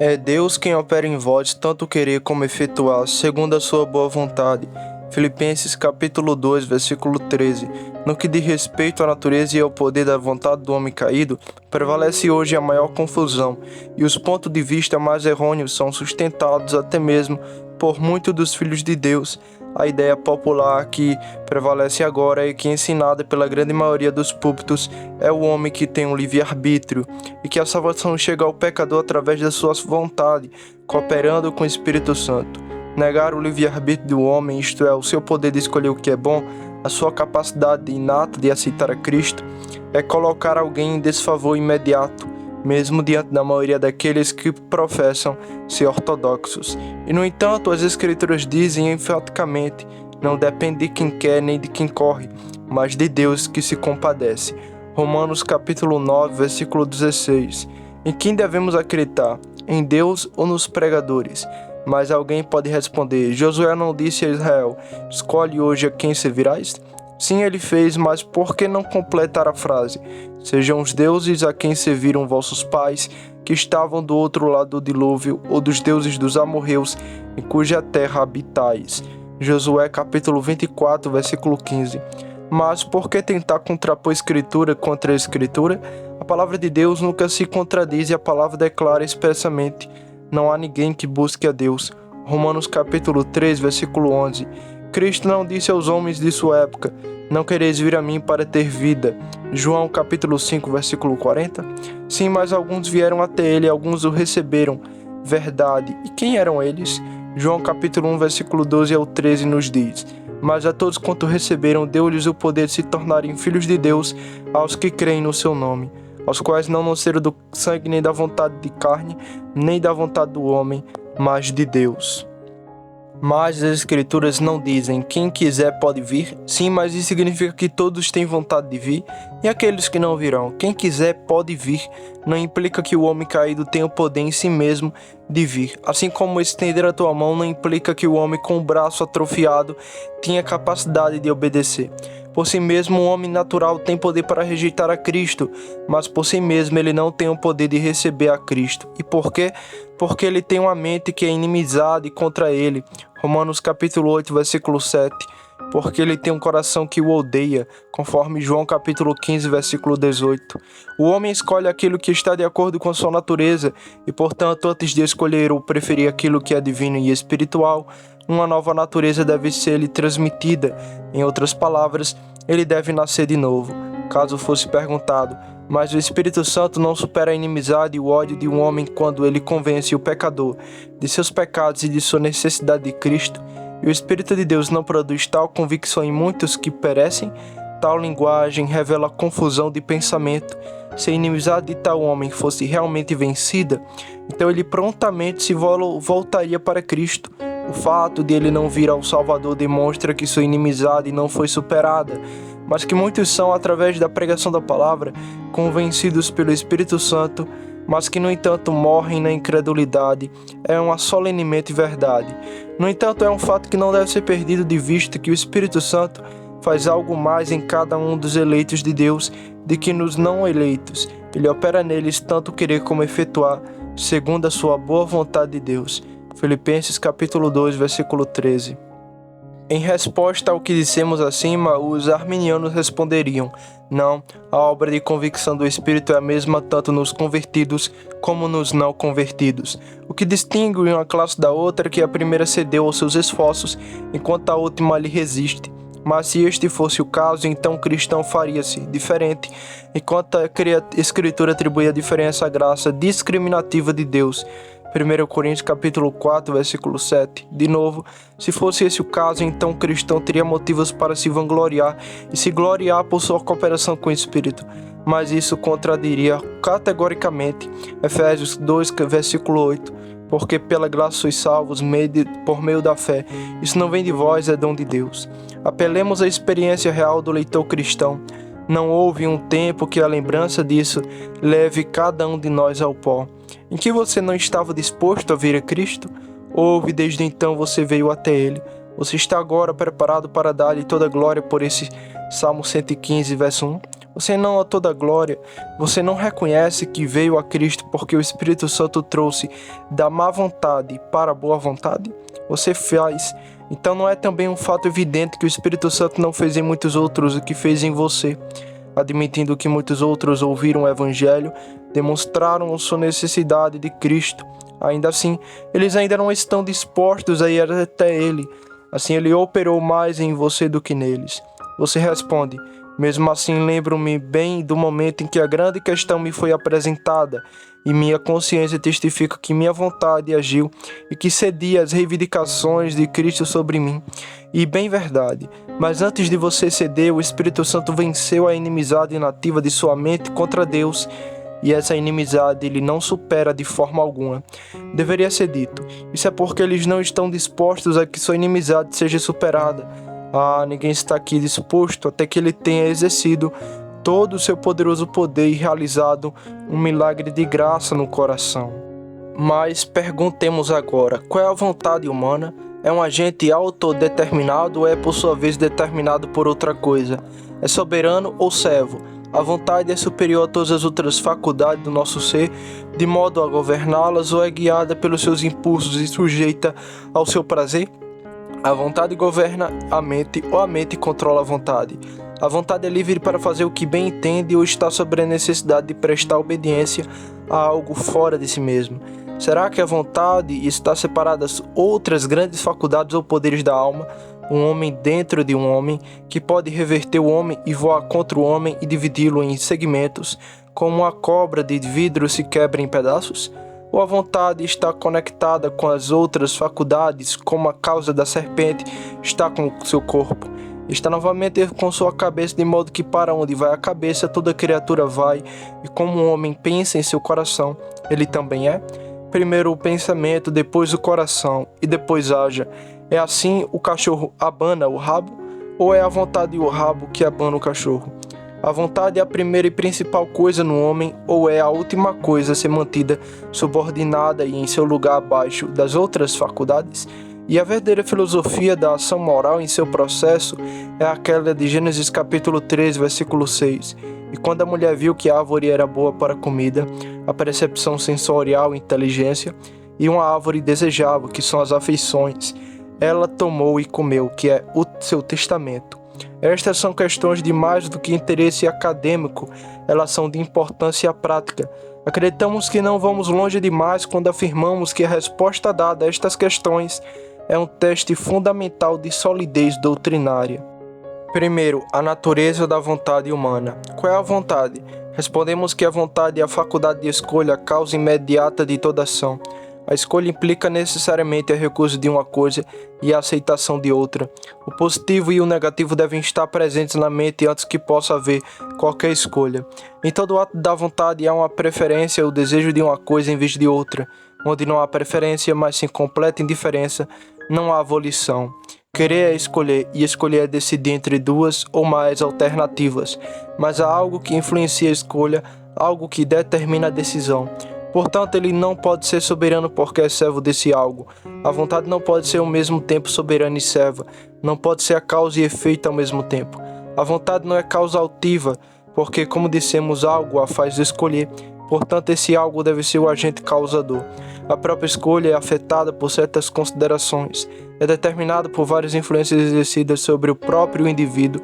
É Deus quem opera em vós tanto querer como efetuar, segundo a sua boa vontade. Filipenses capítulo 2, versículo 13. No que diz respeito à natureza e ao poder da vontade do homem caído, prevalece hoje a maior confusão, e os pontos de vista mais errôneos são sustentados até mesmo por muitos dos filhos de Deus. A ideia popular que prevalece agora e que é ensinada pela grande maioria dos púlpitos é o homem que tem um livre-arbítrio e que a salvação chega ao pecador através da sua vontade, cooperando com o Espírito Santo. Negar o livre-arbítrio do homem, isto é, o seu poder de escolher o que é bom, a sua capacidade inata de aceitar a Cristo, é colocar alguém em desfavor imediato, mesmo diante da maioria daqueles que professam ser ortodoxos. E, no entanto, as Escrituras dizem enfaticamente: não depende de quem quer nem de quem corre, mas de Deus que se compadece. Romanos capítulo 9, versículo 16. Em quem devemos acreditar? Em Deus ou nos pregadores? Mas alguém pode responder: Josué não disse a Israel: escolhe hoje a quem servirás? Sim, ele fez, mas por que não completar a frase? Sejam os deuses a quem serviram vossos pais, que estavam do outro lado do dilúvio, ou dos deuses dos amorreus, em cuja terra habitais. Josué capítulo 24, versículo 15. Mas por que tentar contrapor a Escritura contra a Escritura? A palavra de Deus nunca se contradiz e a palavra declara expressamente: não há ninguém que busque a Deus. Romanos capítulo 3, versículo 11. Cristo não disse aos homens de sua época: não quereis vir a mim para ter vida. João capítulo 5, versículo 40. Sim, mas alguns vieram até ele e alguns o receberam. Verdade. E quem eram eles? João capítulo 1, versículo 12 ao 13 nos diz: mas a todos quanto receberam, deu-lhes o poder de se tornarem filhos de Deus, aos que creem no seu nome, aos quais não nasceram do sangue nem da vontade de carne, nem da vontade do homem, mas de Deus. Mas as Escrituras não dizem: quem quiser pode vir. Sim, mas isso significa que todos têm vontade de vir, e aqueles que não virão. Quem quiser pode vir, não implica que o homem caído tenha o poder em si mesmo de vir. Assim como estender a tua mão não implica que o homem com o braço atrofiado tenha capacidade de obedecer. Por si mesmo, o homem natural tem poder para rejeitar a Cristo, mas por si mesmo ele não tem o poder de receber a Cristo. E por quê? Porque ele tem uma mente que é inimizade contra ele. Romanos capítulo 8, versículo 7. Porque ele tem um coração que o odeia, conforme João capítulo 15, versículo 18. O homem escolhe aquilo que está de acordo com sua natureza, e portanto, antes de escolher ou preferir aquilo que é divino e espiritual, uma nova natureza deve ser-lhe transmitida. Em outras palavras, ele deve nascer de novo. Caso fosse perguntado: mas o Espírito Santo não supera a inimizade e o ódio de um homem quando ele convence o pecador de seus pecados e de sua necessidade de Cristo? E o Espírito de Deus não produz tal convicção em muitos que perecem? Tal linguagem revela confusão de pensamento. Se a inimizade de tal homem fosse realmente vencida, então ele prontamente se voltaria para Cristo. O fato de ele não vir ao Salvador demonstra que sua inimizade não foi superada, mas que muitos são, através da pregação da palavra, convencidos pelo Espírito Santo, mas que, no entanto, morrem na incredulidade. É uma solenemente verdade. No entanto, é um fato que não deve ser perdido de vista, que o Espírito Santo faz algo mais em cada um dos eleitos de Deus do que nos não eleitos. Ele opera neles tanto querer como efetuar, segundo a sua boa vontade de Deus. Filipenses capítulo 2, versículo 13. Em resposta ao que dissemos acima, os arminianos responderiam: não, a obra de convicção do Espírito é a mesma tanto nos convertidos como nos não convertidos. O que distingue uma classe da outra é que a primeira cedeu aos seus esforços, enquanto a última lhe resiste. Mas se este fosse o caso, então o cristão faria-se diferente, enquanto a Escritura atribui a diferença à graça discriminativa de Deus. 1 Coríntios capítulo 4, versículo 7. De novo, se fosse esse o caso, então o cristão teria motivos para se vangloriar e se gloriar por sua cooperação com o Espírito. Mas isso contradiria categoricamente Efésios 2, versículo 8. Porque pela graça sois salvos por meio da fé. Isso não vem de vós, é dom de Deus. Apelemos à experiência real do leitor cristão. Não houve um tempo que a lembrança disso leve cada um de nós ao pó. Em que você não estava disposto a vir a Cristo? Houve, desde então você veio até Ele. Você está agora preparado para dar-lhe toda a glória por esse Salmo 115, verso 1. Você não a toda glória, você não reconhece que veio a Cristo porque o Espírito Santo trouxe da má vontade para a boa vontade? Você faz. Então não é também um fato evidente que o Espírito Santo não fez em muitos outros o que fez em você? Admitindo que muitos outros ouviram o Evangelho, demonstraram sua necessidade de Cristo. Ainda assim, eles ainda não estão dispostos a ir até Ele. Assim, Ele operou mais em você do que neles. Você responde: mesmo assim, lembro-me bem do momento em que a grande questão me foi apresentada, e minha consciência testifica que minha vontade agiu e que cedi às reivindicações de Cristo sobre mim. E bem verdade, mas antes de você ceder, o Espírito Santo venceu a inimizade nativa de sua mente contra Deus, e essa inimizade ele não supera de forma alguma. Deveria ser dito, isso é porque eles não estão dispostos a que sua inimizade seja superada. Ninguém está aqui disposto até que ele tenha exercido todo o seu poderoso poder e realizado um milagre de graça no coração. Mas perguntemos agora, qual é a vontade humana? É um agente autodeterminado ou é por sua vez determinado por outra coisa? É soberano ou servo? A vontade é superior a todas as outras faculdades do nosso ser, de modo a governá-las, ou é guiada pelos seus impulsos e sujeita ao seu prazer? A vontade governa a mente ou a mente controla a vontade? A vontade é livre para fazer o que bem entende ou está sobre a necessidade de prestar obediência a algo fora de si mesmo? Será que a vontade está separada das outras grandes faculdades ou poderes da alma? Um homem dentro de um homem que pode reverter o homem e voar contra o homem e dividi-lo em segmentos, como uma cobra de vidro se quebra em pedaços? Ou a vontade está conectada com as outras faculdades, como a causa da serpente está com o seu corpo? Está novamente com sua cabeça, de modo que para onde vai a cabeça, toda criatura vai, e como um homem pensa em seu coração, ele também é? Primeiro o pensamento, depois o coração, e depois haja. É assim o cachorro abana o rabo, ou é a vontade e o rabo que abana o cachorro? A vontade é a primeira e principal coisa no homem, ou é a última coisa a ser mantida subordinada e em seu lugar abaixo das outras faculdades? E a verdadeira filosofia da ação moral em seu processo é aquela de Gênesis capítulo 13, versículo 6. E quando a mulher viu que a árvore era boa para a comida, a percepção sensorial e inteligência, e uma árvore desejável, que são as afeições, ela tomou e comeu, que é o seu testamento. Estas são questões de mais do que interesse acadêmico, elas são de importância prática. Acreditamos que não vamos longe demais quando afirmamos que a resposta dada a estas questões é um teste fundamental de solidez doutrinária. Primeiro, a natureza da vontade humana. Qual é a vontade? Respondemos que a vontade é a faculdade de escolha, a causa imediata de toda ação. A escolha implica necessariamente a recusa de uma coisa e a aceitação de outra. O positivo e o negativo devem estar presentes na mente antes que possa haver qualquer escolha. Em todo ato da vontade há uma preferência, o desejo de uma coisa em vez de outra. Onde não há preferência, mas sim completa indiferença, não há volição. Querer é escolher, e escolher é decidir entre duas ou mais alternativas. Mas há algo que influencia a escolha, algo que determina a decisão. Portanto, ele não pode ser soberano porque é servo desse algo. A vontade não pode ser ao mesmo tempo soberana e serva. Não pode ser a causa e efeito ao mesmo tempo. A vontade não é causa altiva, porque, como dissemos, algo a faz escolher. Portanto, esse algo deve ser o agente causador. A própria escolha é afetada por certas considerações. É determinada por várias influências exercidas sobre o próprio indivíduo.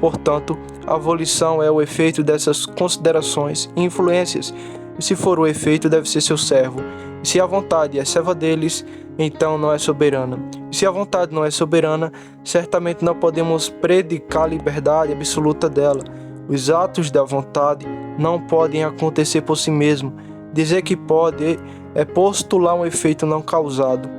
Portanto, a volição é o efeito dessas considerações e influências. E se for o efeito, deve ser seu servo. E se a vontade é serva deles, então não é soberana. E se a vontade não é soberana, certamente não podemos predicar a liberdade absoluta dela. Os atos da vontade não podem acontecer por si mesmo. Dizer que pode é postular um efeito não causado.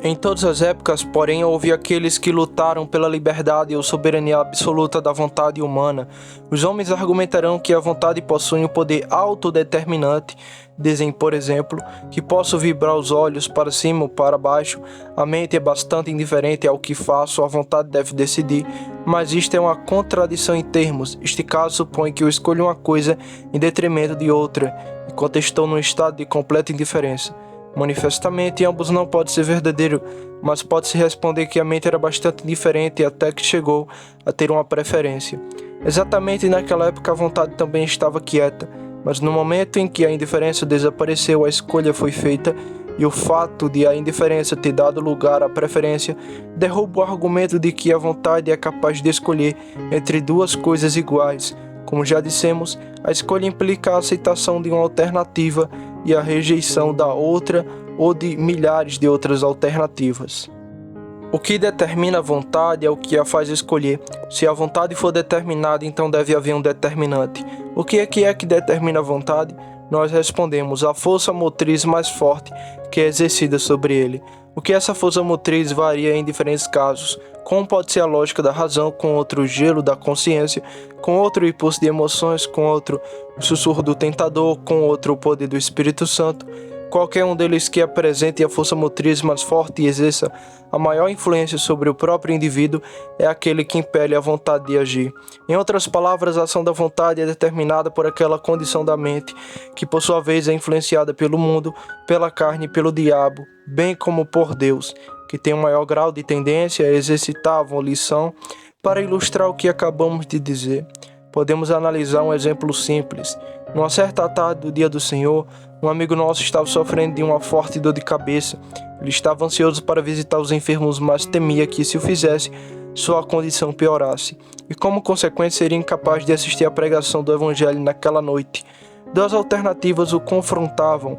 Em todas as épocas, porém, houve aqueles que lutaram pela liberdade ou soberania absoluta da vontade humana. Os homens argumentarão que a vontade possui um poder autodeterminante. Dizem, por exemplo, que posso vibrar os olhos para cima ou para baixo. A mente é bastante indiferente ao que faço, a vontade deve decidir. Mas isto é uma contradição em termos. Este caso supõe que eu escolho uma coisa em detrimento de outra, enquanto estou num estado de completa indiferença. Manifestamente, ambos não pode ser verdadeiro, mas pode-se responder que a mente era bastante diferente até que chegou a ter uma preferência. Exatamente naquela época a vontade também estava quieta, mas no momento em que a indiferença desapareceu, a escolha foi feita, e o fato de a indiferença ter dado lugar à preferência derruba o argumento de que a vontade é capaz de escolher entre duas coisas iguais. Como já dissemos, a escolha implica a aceitação de uma alternativa e a rejeição da outra ou de milhares de outras alternativas. O que determina a vontade é o que a faz escolher. Se a vontade for determinada, então deve haver um determinante. O que é que determina a vontade? Nós respondemos a força motriz mais forte que é exercida sobre ele. O que essa força motriz varia em diferentes casos. Com pode ser a lógica da razão, com outro o gelo da consciência, com outro o impulso de emoções, com outro o sussurro do tentador, com outro o poder do Espírito Santo. Qualquer um deles que apresente a força motriz mais forte e exerça a maior influência sobre o próprio indivíduo é aquele que impele a vontade de agir. Em outras palavras, a ação da vontade é determinada por aquela condição da mente, que por sua vez é influenciada pelo mundo, pela carne e pelo diabo, bem como por Deus, que tem um maior grau de tendência a exercitar a volição. Para ilustrar o que acabamos de dizer, podemos analisar um exemplo simples. Numa certa tarde do dia do Senhor, um amigo nosso estava sofrendo de uma forte dor de cabeça. Ele estava ansioso para visitar os enfermos, mas temia que, se o fizesse, sua condição piorasse, e como consequência seria incapaz de assistir à pregação do Evangelho naquela noite. Duas alternativas o confrontavam: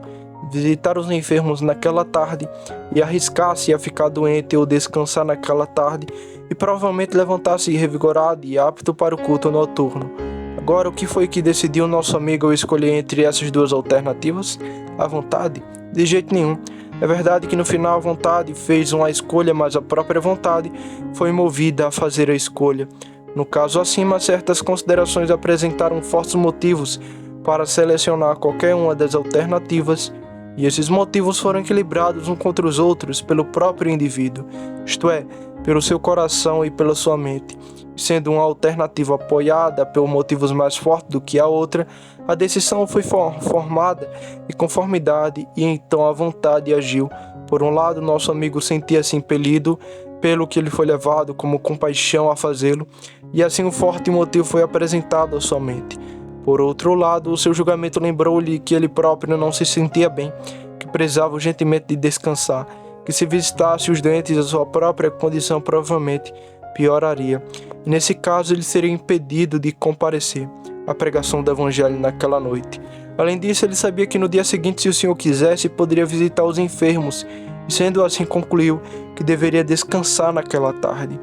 visitar os enfermos naquela tarde e arriscar-se a ficar doente, ou descansar naquela tarde e provavelmente levantar-se revigorado e apto para o culto noturno. Agora, o que foi que decidiu nosso amigo escolher entre essas duas alternativas? A vontade? De jeito nenhum. É verdade que no final a vontade fez uma escolha, mas a própria vontade foi movida a fazer a escolha. No caso acima, certas considerações apresentaram fortes motivos para selecionar qualquer uma das alternativas, e esses motivos foram equilibrados uns contra os outros pelo próprio indivíduo, isto é, pelo seu coração e pela sua mente. Sendo uma alternativa apoiada por motivos mais fortes do que a outra, a decisão foi formada em conformidade e então a vontade agiu. Por um lado, nosso amigo sentia-se impelido pelo que ele foi levado como compaixão a fazê-lo, e assim um forte motivo foi apresentado à sua mente. Por outro lado, o seu julgamento lembrou-lhe que ele próprio não se sentia bem, que precisava urgentemente de descansar, que se visitasse os doentes a sua própria condição provavelmente pioraria. E nesse caso ele seria impedido de comparecer à pregação do Evangelho naquela noite. Além disso, ele sabia que no dia seguinte, se o Senhor quisesse, poderia visitar os enfermos, e sendo assim concluiu que deveria descansar naquela tarde.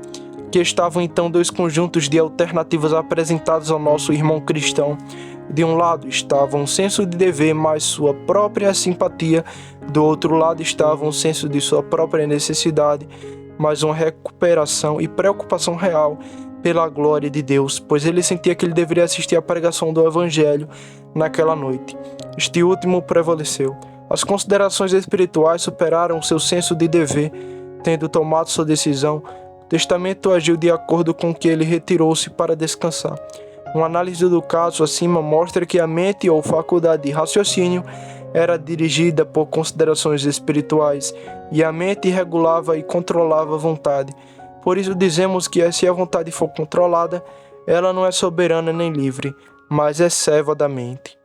Que estavam então dois conjuntos de alternativas apresentados ao nosso irmão cristão. De um lado estava um senso de dever mais sua própria simpatia, do outro lado estava um senso de sua própria necessidade, mas uma recuperação e preocupação real pela glória de Deus, pois ele sentia que ele deveria assistir à pregação do Evangelho naquela noite. Este último prevaleceu. As considerações espirituais superaram seu senso de dever. Tendo tomado sua decisão, o testamento agiu de acordo com que ele retirou-se para descansar. Uma análise do caso acima mostra que a mente ou faculdade de raciocínio era dirigida por considerações espirituais, e a mente regulava e controlava a vontade. Por isso dizemos que se a vontade for controlada, ela não é soberana nem livre, mas é serva da mente.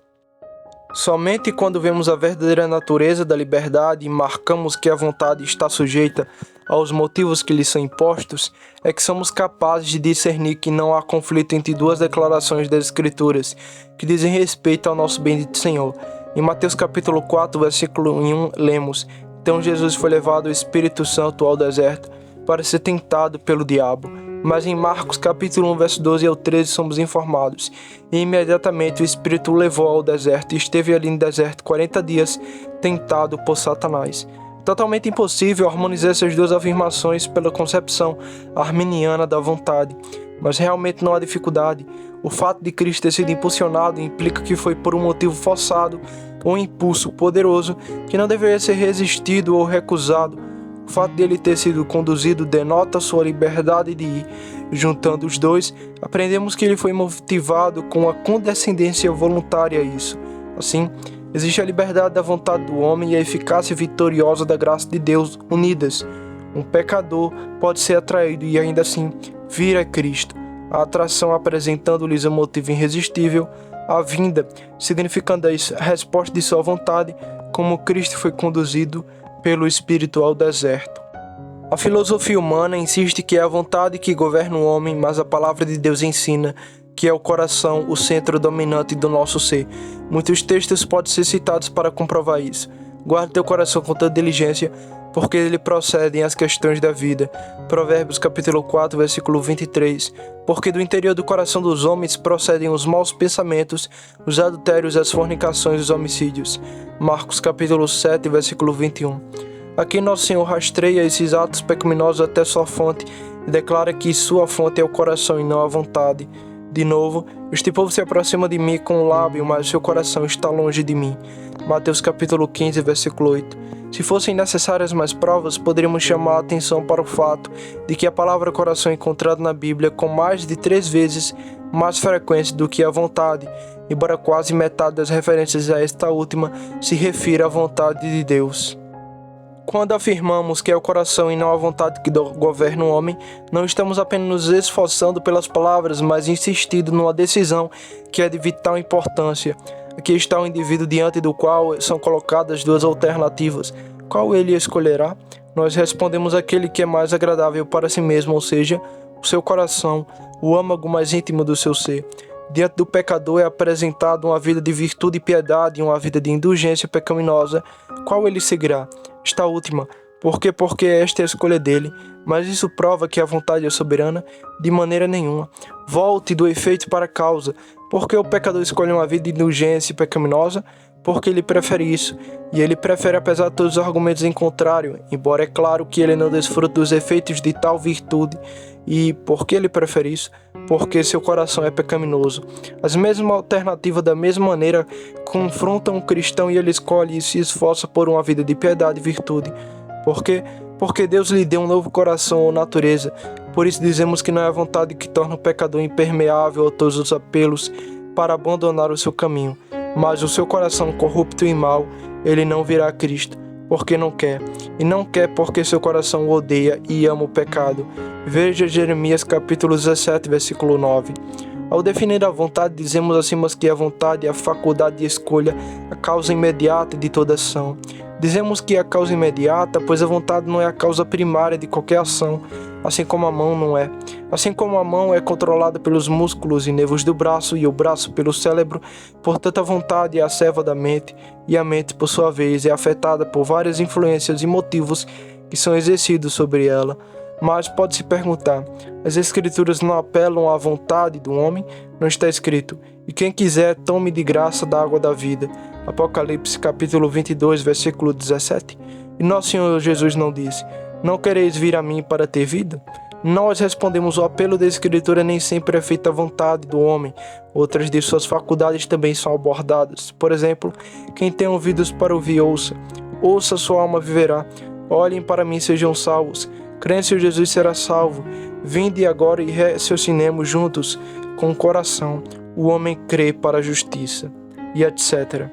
Somente quando vemos a verdadeira natureza da liberdade e marcamos que a vontade está sujeita aos motivos que lhe são impostos, é que somos capazes de discernir que não há conflito entre duas declarações das Escrituras que dizem respeito ao nosso bendito Senhor. Em Mateus capítulo 4, versículo 1, lemos: Então Jesus foi levado ao Espírito Santo ao deserto para ser tentado pelo diabo. Mas em Marcos capítulo 1, verso 12 ao 13, somos informados: E imediatamente o Espírito o levou ao deserto, e esteve ali no deserto 40 dias, tentado por Satanás. Totalmente impossível harmonizar essas duas afirmações pela concepção arminiana da vontade, mas realmente não há dificuldade. O fato de Cristo ter sido impulsionado implica que foi por um motivo forçado, um impulso poderoso que não deveria ser resistido ou recusado. O fato de ele ter sido conduzido denota sua liberdade de ir. Juntando os dois, aprendemos que ele foi motivado com a condescendência voluntária a isso. Assim, Existe a liberdade da vontade do homem e a eficácia vitoriosa da graça de Deus unidas. Um pecador pode ser atraído e ainda assim vir a Cristo. A atração apresentando-lhes um motivo irresistível, a vinda, significando a resposta de sua vontade, como Cristo foi conduzido pelo Espírito ao deserto. A filosofia humana insiste que é a vontade que governa o homem, mas a palavra de Deus ensina que é o coração o centro dominante do nosso ser. Muitos textos podem ser citados para comprovar isso. Guarde teu coração com toda diligência, porque ele procedem as questões da vida. Provérbios capítulo 4, versículo 23. Porque do interior do coração dos homens procedem os maus pensamentos, os adultérios, as fornicações e os homicídios. Marcos capítulo 7, versículo 21. Aqui nosso Senhor rastreia esses atos pecaminosos até sua fonte e declara que sua fonte é o coração e não a vontade. De novo, este povo se aproxima de mim com o lábio, mas seu coração está longe de mim. Mateus capítulo 15, versículo 8. Se fossem necessárias mais provas, poderíamos chamar a atenção para o fato de que a palavra coração é encontrada na Bíblia com mais de 3 vezes mais frequência do que a vontade, embora quase metade das referências a esta última se refira à vontade de Deus. Quando afirmamos que é o coração e não a vontade que governa o homem, não estamos apenas nos esforçando pelas palavras, mas insistindo numa decisão que é de vital importância. Aqui está o indivíduo diante do qual são colocadas 2 alternativas. Qual ele escolherá? Nós respondemos aquele que é mais agradável para si mesmo, ou seja, o seu coração, o âmago mais íntimo do seu ser. Diante do pecador é apresentado uma vida de virtude e piedade e uma vida de indulgência pecaminosa. Qual ele seguirá? Esta última. Por quê? Porque esta é a escolha dele. Mas isso prova que a vontade é soberana? De maneira nenhuma. Volte do efeito para a causa. Por que o pecador escolhe uma vida de indulgência pecaminosa? Porque ele prefere isso. E ele prefere apesar de todos os argumentos em contrário, embora é claro que ele não desfruta dos efeitos de tal virtude. E por que ele prefere isso? Porque seu coração é pecaminoso. As mesmas alternativas da mesma maneira confrontam um cristão e ele escolhe e se esforça por uma vida de piedade e virtude. Por quê? Porque Deus lhe deu um novo coração ou natureza. Por isso dizemos que não é a vontade que torna o pecador impermeável a todos os apelos para abandonar o seu caminho. Mas o seu coração corrupto e mau, ele não virá a Cristo, porque não quer. E não quer porque seu coração o odeia e ama o pecado. Veja Jeremias capítulo 17, versículo 9. Ao definir a vontade, dizemos acima que a vontade é a faculdade de escolha, a causa imediata de toda ação. Dizemos que é a causa imediata, pois a vontade não é a causa primária de qualquer ação, assim como a mão não é. Assim como a mão é controlada pelos músculos e nervos do braço e o braço pelo cérebro, portanto a vontade é a serva da mente, e a mente, por sua vez, é afetada por várias influências e motivos que são exercidos sobre ela. Mas pode-se perguntar, as Escrituras não apelam à vontade do homem? Não está escrito, e quem quiser tome de graça da água da vida. Apocalipse capítulo 22, versículo 17. E nosso Senhor Jesus não disse, não quereis vir a mim para ter vida? Nós respondemos, o apelo da Escritura nem sempre é feito à vontade do homem. Outras de suas faculdades também são abordadas. Por exemplo, quem tem ouvidos para ouvir, ouça. Ouça, sua alma viverá. Olhem para mim, sejam salvos. Crente, Jesus será salvo. Vinde agora e raciocinemos juntos com o coração. O homem crê para a justiça. E etc.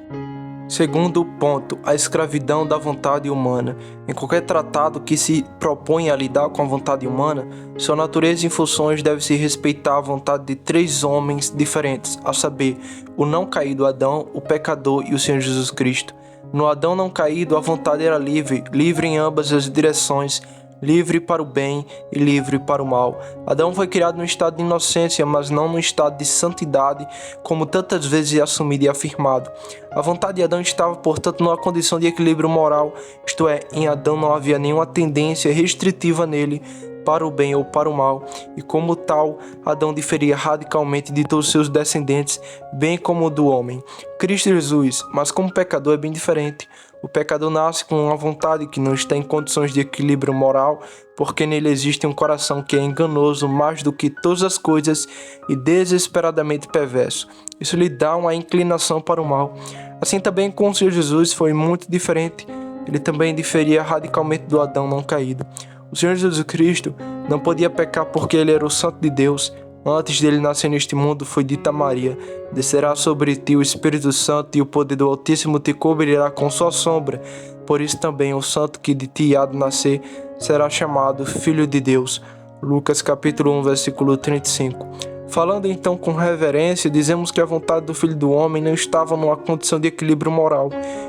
Segundo ponto, a escravidão da vontade humana. Em qualquer tratado que se proponha a lidar com a vontade humana, sua natureza e funções deve se respeitar a vontade de 3 homens diferentes, a saber, o não caído Adão, o pecador e o Senhor Jesus Cristo. No Adão não caído, a vontade era livre em ambas as direções, livre para o bem e livre para o mal. Adão foi criado no estado de inocência, mas não no estado de santidade, como tantas vezes é assumido e afirmado. A vontade de Adão estava, portanto, numa condição de equilíbrio moral, isto é, em Adão não havia nenhuma tendência restritiva nele para o bem ou para o mal, e como tal, Adão diferia radicalmente de todos seus descendentes, bem como do homem. Cristo Jesus, mas como pecador é bem diferente. O pecador nasce com uma vontade que não está em condições de equilíbrio moral, porque nele existe um coração que é enganoso mais do que todas as coisas e desesperadamente perverso. Isso lhe dá uma inclinação para o mal. Assim também com o Senhor Jesus foi muito diferente. Ele também diferia radicalmente do Adão não caído. O Senhor Jesus Cristo não podia pecar porque ele era o Santo de Deus, Antes dele nascer neste mundo, foi dita a Maria: descerá sobre ti o Espírito Santo, e o poder do Altíssimo te cobrirá com sua sombra. Por isso também o santo que de ti há de nascer será chamado Filho de Deus. Lucas capítulo 1, versículo 35. Falando então com reverência, dizemos que a vontade do Filho do Homem não estava numa condição de equilíbrio moral,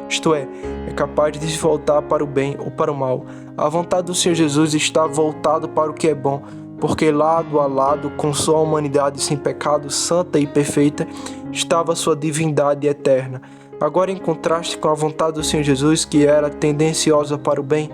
isto é capaz de se voltar para o bem ou para o mal. A vontade do Senhor Jesus está voltada para o que é bom, porque lado a lado com sua humanidade sem pecado, santa e perfeita, estava sua divindade eterna. Agora, em contraste com a vontade do Senhor Jesus, que era tendenciosa para o bem,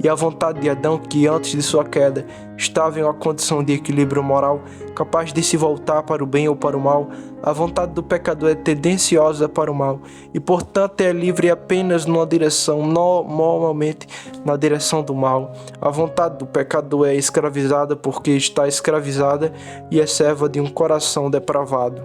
e a vontade de Adão, que antes de sua queda estava em uma condição de equilíbrio moral, capaz de se voltar para o bem ou para o mal, a vontade do pecador é tendenciosa para o mal e, portanto, é livre apenas numa direção, normalmente na direção do mal. A vontade do pecador é escravizada porque está escravizada e é serva de um coração depravado.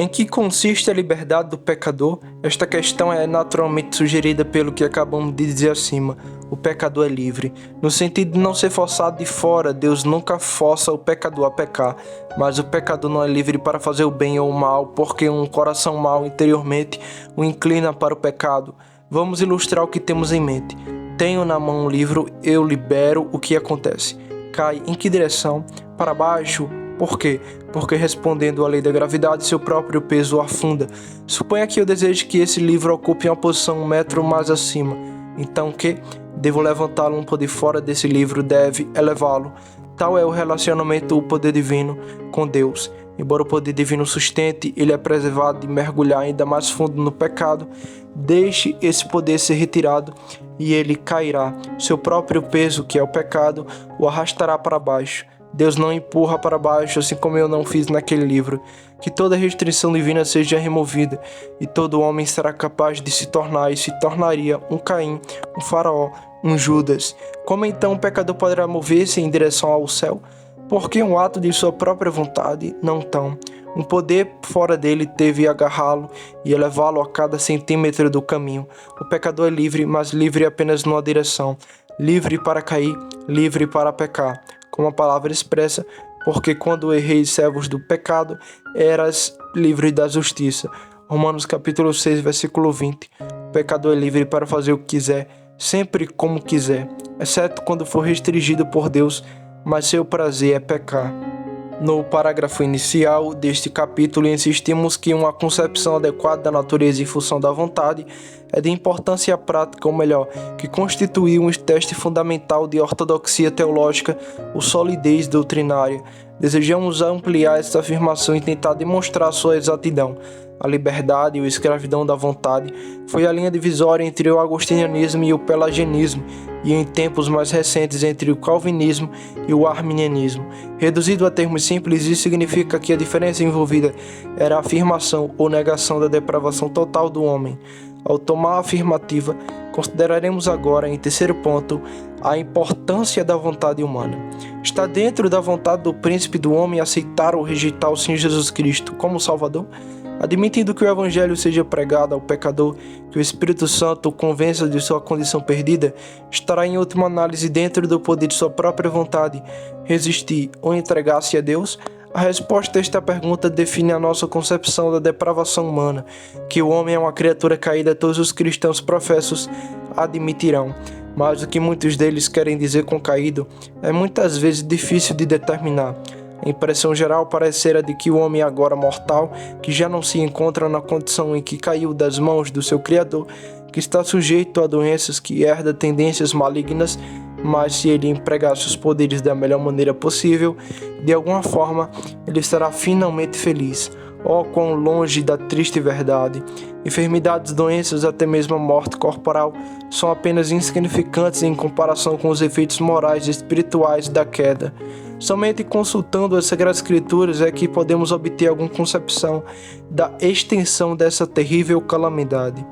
Em que consiste a liberdade do pecador? Esta questão é naturalmente sugerida pelo que acabamos de dizer acima. O pecador é livre. No sentido de não ser forçado de fora, Deus nunca força o pecador a pecar. Mas o pecador não é livre para fazer o bem ou o mal, porque um coração mau interiormente o inclina para o pecado. Vamos ilustrar o que temos em mente. Tenho na mão um livro, eu libero, o que acontece? Cai em que direção? Para baixo? Por quê? Porque, respondendo à lei da gravidade, seu próprio peso o afunda. Suponha que eu deseje que esse livro ocupe uma posição 1 metro mais acima. Então que? Devo levantá-lo um poder fora desse livro, deve elevá-lo. Tal é o relacionamento do poder divino com Deus. Embora o poder divino sustente, ele é preservado de mergulhar ainda mais fundo no pecado. Deixe esse poder ser retirado e ele cairá. Seu próprio peso, que é o pecado, o arrastará para baixo. Deus não empurra para baixo, assim como eu não fiz naquele livro. Que toda restrição divina seja removida, e todo homem será capaz de se tornar, e se tornaria um Caim, um Faraó, um Judas. Como então o pecador poderá mover-se em direção ao céu? Porque um ato de sua própria vontade? Não tão. Um poder fora dele teve agarrá-lo e elevá-lo a cada centímetro do caminho. O pecador é livre, mas livre apenas numa direção. Livre para cair, livre para pecar. Como a palavra expressa, porque quando erreis servos do pecado, eras livre da justiça. Romanos capítulo 6, versículo 20. O pecador é livre para fazer o que quiser, sempre como quiser, exceto quando for restringido por Deus, mas seu prazer é pecar. No parágrafo inicial deste capítulo, insistimos que uma concepção adequada da natureza e função da vontade é de importância prática, ou melhor, que constitui um teste fundamental de ortodoxia teológica ou solidez doutrinária. Desejamos ampliar esta afirmação e tentar demonstrar sua exatidão. A liberdade e a escravidão da vontade foi a linha divisória entre o agostinianismo e o pelagianismo, e em tempos mais recentes entre o calvinismo e o arminianismo. Reduzido a termos simples, isso significa que a diferença envolvida era a afirmação ou negação da depravação total do homem. Ao tomar a afirmativa, consideraremos agora, em terceiro ponto, a importância da vontade humana. Está dentro da vontade do príncipe do homem aceitar ou rejeitar o Senhor Jesus Cristo como Salvador? Admitindo que o Evangelho seja pregado ao pecador, que o Espírito Santo o convença de sua condição perdida, estará em última análise dentro do poder de sua própria vontade resistir ou entregar-se a Deus? A resposta a esta pergunta define a nossa concepção da depravação humana, que o homem é uma criatura caída, todos os cristãos professos admitirão. Mas o que muitos deles querem dizer com caído é muitas vezes difícil de determinar. A impressão geral parece ser a de que o homem agora mortal, que já não se encontra na condição em que caiu das mãos do seu Criador, que está sujeito a doenças, que herda tendências malignas, mas se ele empregasse os poderes da melhor maneira possível, de alguma forma ele será finalmente feliz. Oh, quão longe da triste verdade! Enfermidades, doenças, até mesmo a morte corporal são apenas insignificantes em comparação com os efeitos morais e espirituais da queda. Somente consultando as Sagradas Escrituras é que podemos obter alguma concepção da extensão dessa terrível calamidade.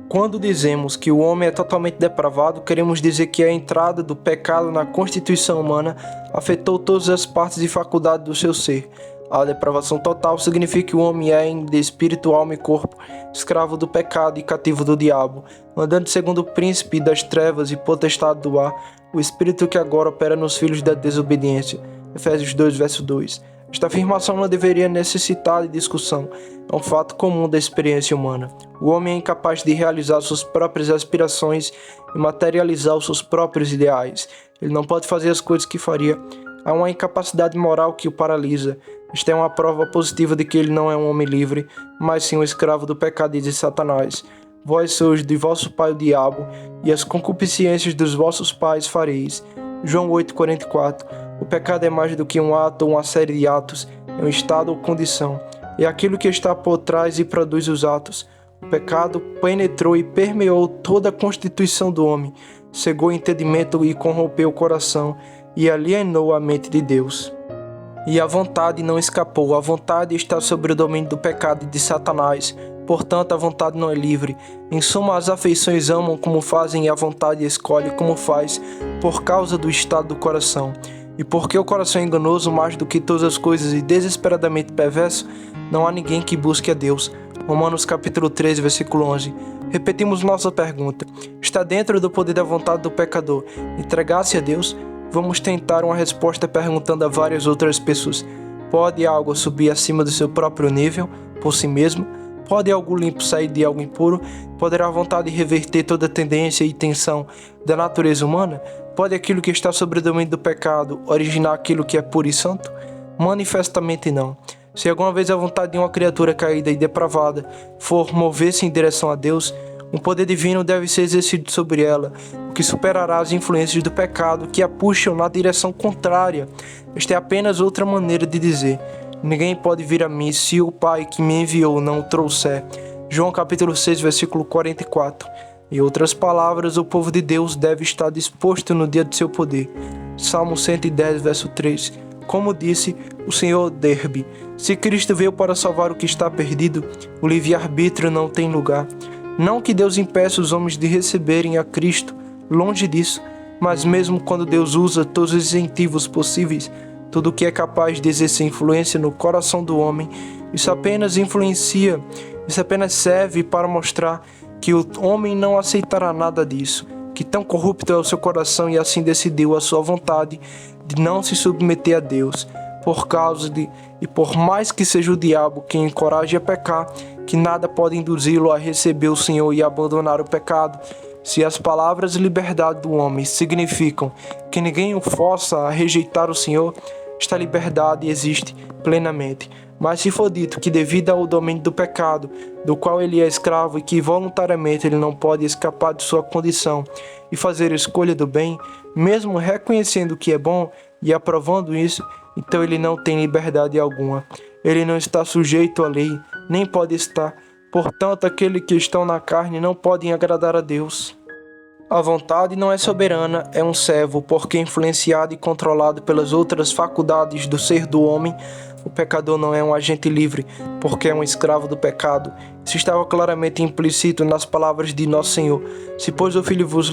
Quando dizemos que o homem é totalmente depravado, queremos dizer que a entrada do pecado na constituição humana afetou todas as partes e faculdades do seu ser. A depravação total significa que o homem é, de espírito, alma e corpo, escravo do pecado e cativo do diabo, andando segundo o príncipe das trevas e potestade do ar, o espírito que agora opera nos filhos da desobediência. Efésios 2, verso 2. Esta afirmação não deveria necessitar de discussão, é um fato comum da experiência humana. O homem é incapaz de realizar suas próprias aspirações e materializar os seus próprios ideais. Ele não pode fazer as coisas que faria. Há uma incapacidade moral que o paralisa. Esta é uma prova positiva de que ele não é um homem livre, mas sim um escravo do pecado e de Satanás. Vós sois de vosso pai o diabo, e as concupiscências dos vossos pais fareis. João 8,44. O pecado é mais do que um ato ou uma série de atos, é um estado ou condição. É aquilo que está por trás e produz os atos. O pecado penetrou e permeou toda a constituição do homem, cegou o entendimento e corrompeu o coração, e alienou a mente de Deus. E a vontade não escapou, a vontade está sob o domínio do pecado e de Satanás. Portanto, a vontade não é livre. Em suma, as afeições amam como fazem e a vontade escolhe como faz, por causa do estado do coração. E porque o coração é enganoso mais do que todas as coisas e desesperadamente perverso, não há ninguém que busque a Deus. Romanos capítulo 13, versículo 11. Repetimos nossa pergunta. Está dentro do poder da vontade do pecador entregar-se a Deus? Vamos tentar uma resposta perguntando a várias outras pessoas. Pode algo subir acima do seu próprio nível, por si mesmo? Pode algo limpo sair de algo impuro? Poderá a vontade reverter toda a tendência e tensão da natureza humana? Pode aquilo que está sob o domínio do pecado originar aquilo que é puro e santo? Manifestamente não. Se alguma vez a vontade de uma criatura caída e depravada for mover-se em direção a Deus, um poder divino deve ser exercido sobre ela, o que superará as influências do pecado que a puxam na direção contrária. Esta é apenas outra maneira de dizer: ninguém pode vir a mim se o Pai que me enviou não o trouxer. João capítulo 6, versículo 44. Em outras palavras, o povo de Deus deve estar disposto no dia de seu poder. Salmo 110, verso 3. Como disse o Senhor Derby, se Cristo veio para salvar o que está perdido, o livre-arbítrio não tem lugar. Não que Deus impeça os homens de receberem a Cristo, longe disso, mas mesmo quando Deus usa todos os incentivos possíveis, tudo o que é capaz de exercer influência no coração do homem, isso apenas serve para mostrar que o homem não aceitará nada disso, que tão corrupto é o seu coração e assim decidiu a sua vontade de não se submeter a Deus, e por mais que seja o diabo quem encoraje a pecar, que nada pode induzi-lo a receber o Senhor e abandonar o pecado. Se as palavras liberdade do homem significam que ninguém o força a rejeitar o Senhor, esta liberdade existe plenamente. Mas se for dito que devido ao domínio do pecado, do qual ele é escravo e que voluntariamente ele não pode escapar de sua condição e fazer a escolha do bem, mesmo reconhecendo o que é bom e aprovando isso, então ele não tem liberdade alguma. Ele não está sujeito à lei, nem pode estar. Portanto, aqueles que estão na carne não podem agradar a Deus. A vontade não é soberana, é um servo, porque influenciado e controlado pelas outras faculdades do ser do homem, o pecador não é um agente livre, porque é um escravo do pecado. Isso estava claramente implícito nas palavras de nosso Senhor. Se, pois, o Filho vos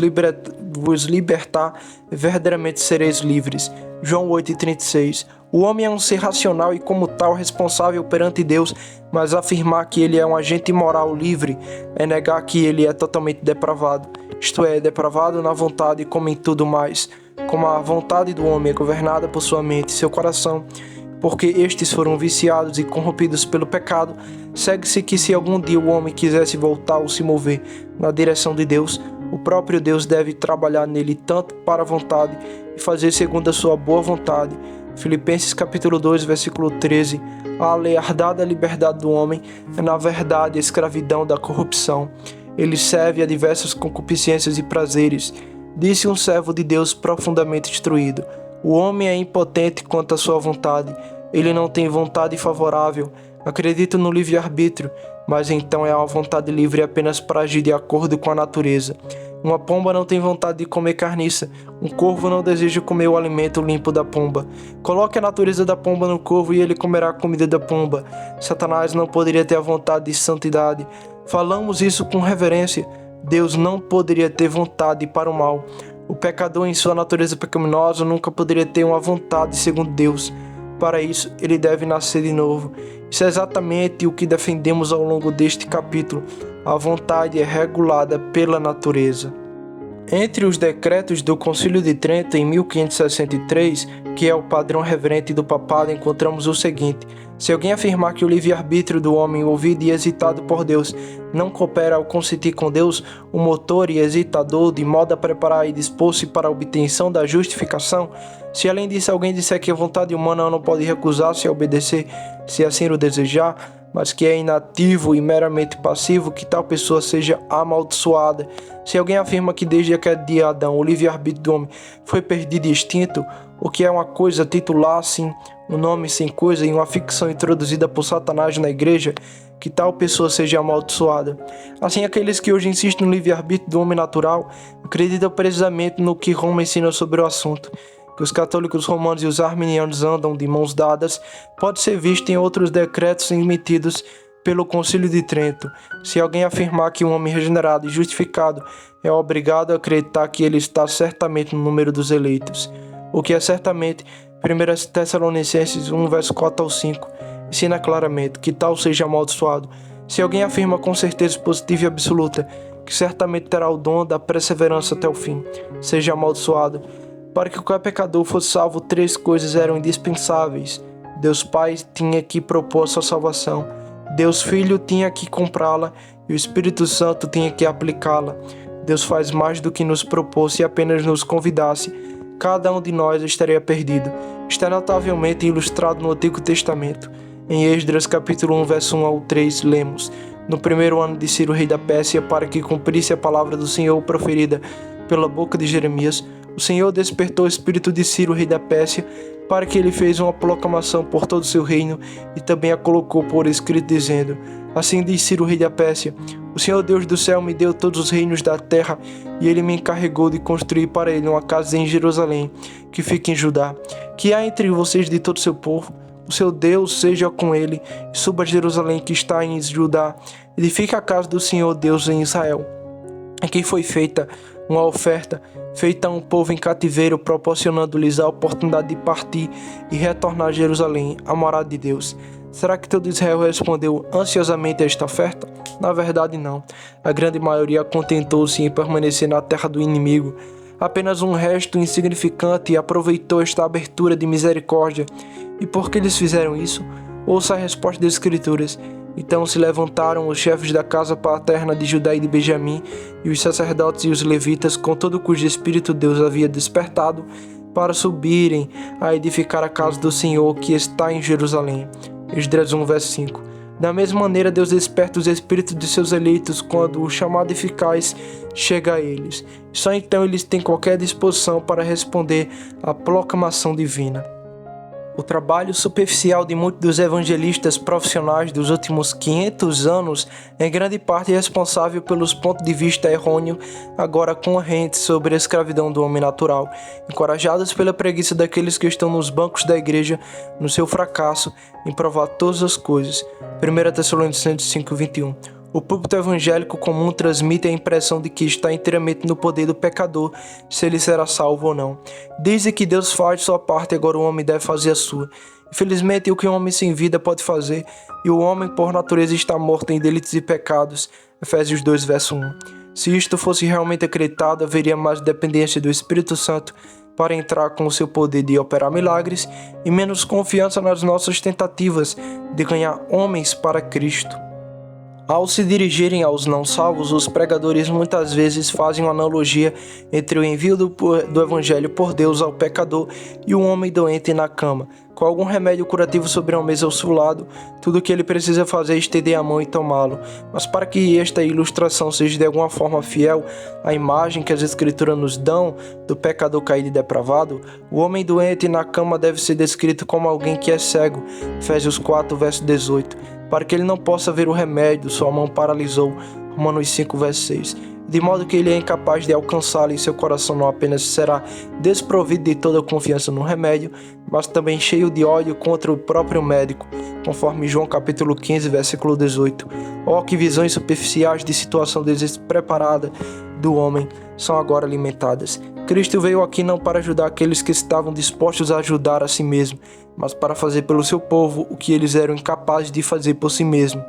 libertar, verdadeiramente sereis livres. João 8,36. O homem é um ser racional e, como tal, responsável perante Deus, mas afirmar que ele é um agente moral livre é negar que ele é totalmente depravado. Isto é, depravado na vontade como em tudo mais. Como a vontade do homem é governada por sua mente e seu coração, porque estes foram viciados e corrompidos pelo pecado, segue-se que se algum dia o homem quisesse voltar ou se mover na direção de Deus, o próprio Deus deve trabalhar nele tanto para a vontade e fazer segundo a sua boa vontade. Filipenses capítulo 2, versículo 13. A aleiardada liberdade do homem é na verdade a escravidão da corrupção. Ele serve a diversas concupiscências e prazeres. Disse um servo de Deus profundamente instruído: o homem é impotente quanto à sua vontade. Ele não tem vontade favorável. Acredita no livre-arbítrio, mas então é uma vontade livre apenas para agir de acordo com a natureza. Uma pomba não tem vontade de comer carniça. Um corvo não deseja comer o alimento limpo da pomba. Coloque a natureza da pomba no corvo e ele comerá a comida da pomba. Satanás não poderia ter a vontade de santidade. Falamos isso com reverência. Deus não poderia ter vontade para o mal. O pecador, em sua natureza pecaminosa, nunca poderia ter uma vontade segundo Deus. Para isso, ele deve nascer de novo. Isso é exatamente o que defendemos ao longo deste capítulo. A vontade é regulada pela natureza. Entre os decretos do Concílio de Trento em 1563, que é o padrão reverente do papado, encontramos o seguinte: se alguém afirmar que o livre-arbítrio do homem, ouvido e hesitado por Deus, não coopera ao consentir com Deus, o motor e hesitador, de modo a preparar e dispor-se para a obtenção da justificação, se além disso alguém disser que a vontade humana não pode recusar-se a obedecer, se assim o desejar, mas que é inativo e meramente passivo, que tal pessoa seja amaldiçoada. Se alguém afirma que desde a queda de Adão o livre-arbítrio do homem foi perdido e extinto, o que é uma coisa titular assim, um nome sem coisa e uma ficção introduzida por Satanás na igreja, que tal pessoa seja amaldiçoada. Assim, aqueles que hoje insistem no livre-arbítrio do homem natural acreditam precisamente no que Roma ensina sobre o assunto. Que os católicos romanos e os arminianos andam de mãos dadas pode ser visto em outros decretos emitidos pelo Concílio de Trento. Se alguém afirmar que um homem regenerado e justificado é obrigado a acreditar que ele está certamente no número dos eleitos, o que é certamente 1 Tessalonicenses 1, verso 4 ao 5, ensina claramente que tal seja amaldiçoado. Se alguém afirma com certeza positiva e absoluta que certamente terá o dom da perseverança até o fim, seja amaldiçoado. Para que qualquer pecador fosse salvo, 3 coisas eram indispensáveis. Deus Pai tinha que propor sua salvação, Deus Filho tinha que comprá-la e o Espírito Santo tinha que aplicá-la. Deus faz mais do que nos propôs. Se apenas nos convidasse, cada um de nós estaria perdido. Está notavelmente ilustrado no Antigo Testamento. Em Esdras capítulo 1, verso 1 ao 3, lemos: no primeiro ano de Ciro, rei da Pérsia, para que cumprisse a palavra do Senhor proferida pela boca de Jeremias, o Senhor despertou o espírito de Ciro, rei da Pérsia, para que ele fez uma proclamação por todo o seu reino e também a colocou por escrito, dizendo: assim diz Ciro, rei da Pérsia: o Senhor Deus do céu me deu todos os reinos da terra, e ele me encarregou de construir para ele uma casa em Jerusalém, que fica em Judá. Que há entre vocês de todo o seu povo, o seu Deus seja com ele, e suba a Jerusalém que está em Judá, edifique a casa do Senhor Deus em Israel. Aqui foi feita uma oferta, feita a um povo em cativeiro, proporcionando-lhes a oportunidade de partir e retornar a Jerusalém, a morada de Deus. Será que todo Israel respondeu ansiosamente a esta oferta? Na verdade, não. A grande maioria contentou-se em permanecer na terra do inimigo. Apenas um resto insignificante aproveitou esta abertura de misericórdia. E por que eles fizeram isso? Ouça a resposta das Escrituras. Então se levantaram os chefes da casa paterna de Judá e de Benjamim, e os sacerdotes e os levitas, com todo cujo espírito Deus havia despertado, para subirem a edificar a casa do Senhor que está em Jerusalém. Esdras 1, verso 5. Da mesma maneira, Deus desperta os espíritos de seus eleitos quando o chamado eficaz chega a eles. Só então eles têm qualquer disposição para responder à proclamação divina. O trabalho superficial de muitos dos evangelistas profissionais dos últimos 500 anos é em grande parte responsável pelos pontos de vista errôneos agora correntes sobre a escravidão do homem natural, encorajados pela preguiça daqueles que estão nos bancos da igreja no seu fracasso em provar todas as coisas. 1 Tessalonicenses 5:21. O púlpito evangélico comum transmite a impressão de que está inteiramente no poder do pecador, se ele será salvo ou não. Dizem que Deus faz sua parte, agora o homem deve fazer a sua. Infelizmente, o que um homem sem vida pode fazer, e o homem por natureza está morto em delitos e pecados. Efésios 2, verso 1. Se isto fosse realmente acreditado, haveria mais dependência do Espírito Santo para entrar com o seu poder de operar milagres e menos confiança nas nossas tentativas de ganhar homens para Cristo. Ao se dirigirem aos não salvos, os pregadores muitas vezes fazem uma analogia entre o envio do Evangelho por Deus ao pecador e o homem doente na cama. Com algum remédio curativo sobre uma mesa ao seu lado, tudo o que ele precisa fazer é estender a mão e tomá-lo. Mas para que esta ilustração seja de alguma forma fiel à imagem que as Escrituras nos dão do pecador caído e depravado, o homem doente na cama deve ser descrito como alguém que é cego. Efésios 4, verso 18. Para que ele não possa ver o remédio, sua mão paralisou. Romanos 5, verso 6. De modo que ele é incapaz de alcançá-lo e seu coração não apenas será desprovido de toda confiança no remédio, mas também cheio de ódio contra o próprio médico, conforme João capítulo 15, versículo 18. Oh, que visões superficiais de situação despreparada do homem são agora alimentadas. Cristo veio aqui não para ajudar aqueles que estavam dispostos a ajudar a si mesmo, mas para fazer pelo seu povo o que eles eram incapazes de fazer por si mesmo,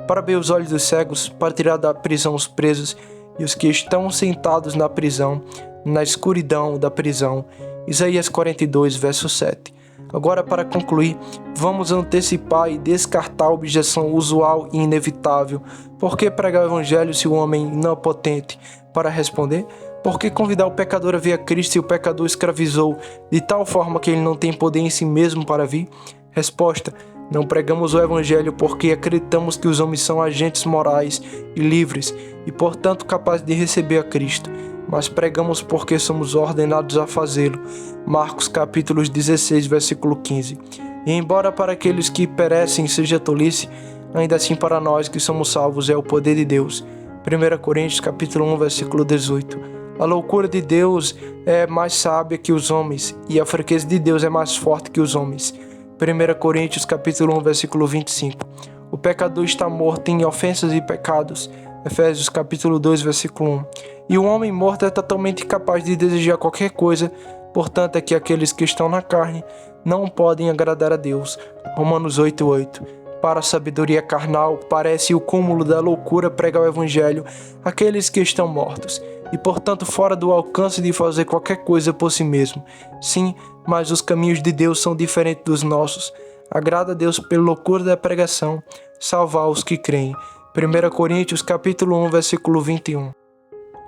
para abrir os olhos dos cegos, para tirar da prisão os presos e os que estão sentados na prisão, na escuridão da prisão. Isaías 42, verso 7. Agora, para concluir, vamos antecipar e descartar a objeção usual e inevitável. Por que pregar o evangelho se o homem não é potente para responder? Por que convidar o pecador a vir a Cristo se o pecador escravizou de tal forma que ele não tem poder em si mesmo para vir? Resposta: não pregamos o evangelho porque acreditamos que os homens são agentes morais e livres e, portanto, capazes de receber a Cristo, mas pregamos porque somos ordenados a fazê-lo. Marcos capítulo 16, versículo 15. E embora para aqueles que perecem seja tolice, ainda assim para nós que somos salvos é o poder de Deus. 1 Coríntios capítulo 1, versículo 18. A loucura de Deus é mais sábia que os homens, e a fraqueza de Deus é mais forte que os homens. 1 Coríntios capítulo 1, versículo 25. O pecador está morto em ofensas e pecados. Efésios capítulo 2, versículo 1. E o homem morto é totalmente incapaz de desejar qualquer coisa, portanto é que aqueles que estão na carne não podem agradar a Deus. Romanos 8:8. Para a sabedoria carnal, parece o cúmulo da loucura pregar o evangelho àqueles que estão mortos, e portanto fora do alcance de fazer qualquer coisa por si mesmo. Sim, mas os caminhos de Deus são diferentes dos nossos. Agrada a Deus pela loucura da pregação salvar os que creem. 1 Coríntios capítulo 1, versículo 21.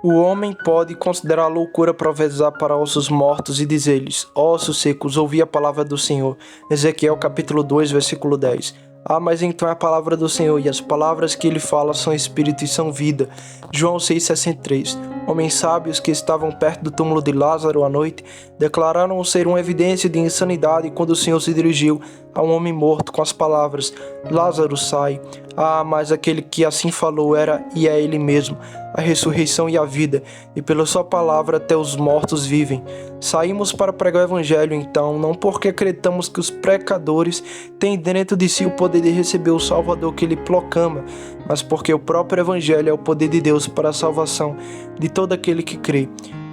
O homem pode considerar loucura profetizar para ossos mortos e dizer-lhes: ossos secos, ouvi a palavra do Senhor. Ezequiel capítulo 2, versículo 10. Mas então é a palavra do Senhor, e as palavras que ele fala são espírito e são vida. João 6,63. Homens sábios que estavam perto do túmulo de Lázaro à noite declararam ser uma evidência de insanidade quando o Senhor se dirigiu a um homem morto com as palavras: Lázaro, sai. Mas aquele que assim falou era e é ele mesmo, a ressurreição e a vida, e pela sua palavra até os mortos vivem. Saímos para pregar o evangelho então, não porque acreditamos que os pecadores têm dentro de si o poder de receber o Salvador que ele proclama, mas porque o próprio evangelho é o poder de Deus para a salvação de todo aquele que crê.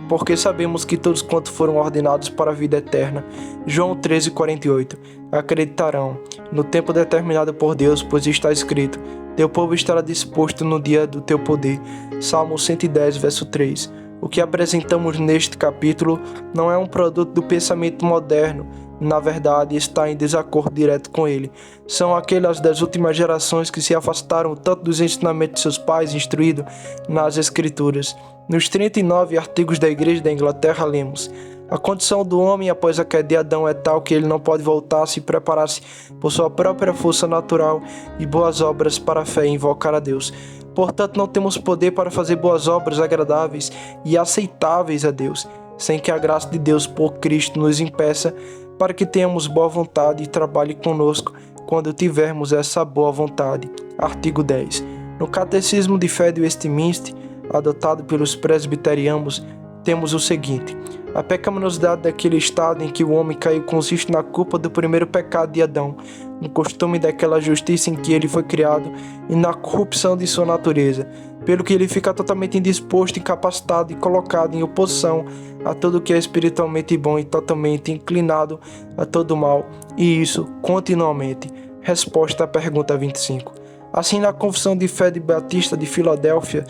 Porque sabemos que todos quanto foram ordenados para a vida eterna. João 13:48. Acreditarão no tempo determinado por Deus, pois está escrito: teu povo estará disposto no dia do teu poder. Salmo 110, verso 3. O que apresentamos neste capítulo não é um produto do pensamento moderno, na verdade está em desacordo direto com ele. São aquelas das últimas gerações que se afastaram tanto dos ensinamentos de seus pais instruídos nas Escrituras. Nos 39 artigos da Igreja da Inglaterra lemos: a condição do homem após a queda de Adão é tal que ele não pode voltar a se preparar-se por sua própria força natural e boas obras para a fé e invocar a Deus. Portanto, não temos poder para fazer boas obras agradáveis e aceitáveis a Deus, sem que a graça de Deus por Cristo nos impeça, para que tenhamos boa vontade e trabalhe conosco quando tivermos essa boa vontade. Artigo 10. No Catecismo de Fé de Westminster, adotado pelos presbiterianos, temos o seguinte: a pecaminosidade daquele estado em que o homem caiu consiste na culpa do primeiro pecado de Adão, no costume daquela justiça em que ele foi criado e na corrupção de sua natureza, pelo que ele fica totalmente indisposto, incapacitado e colocado em oposição a tudo o que é espiritualmente bom e totalmente inclinado a todo mal, e isso continuamente. Resposta à pergunta 25. Assim, na Confissão de Fé de Batista de Filadélfia,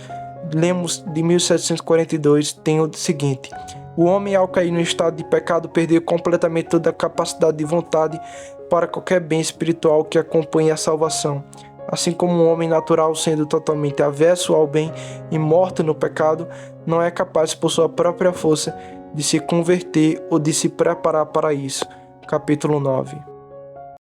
lemos de 1742, tem o seguinte: o homem, ao cair no estado de pecado, perdeu completamente toda a capacidade de vontade para qualquer bem espiritual que acompanhe a salvação. Assim como um homem natural, sendo totalmente avesso ao bem e morto no pecado, não é capaz por sua própria força de se converter ou de se preparar para isso. Capítulo 9.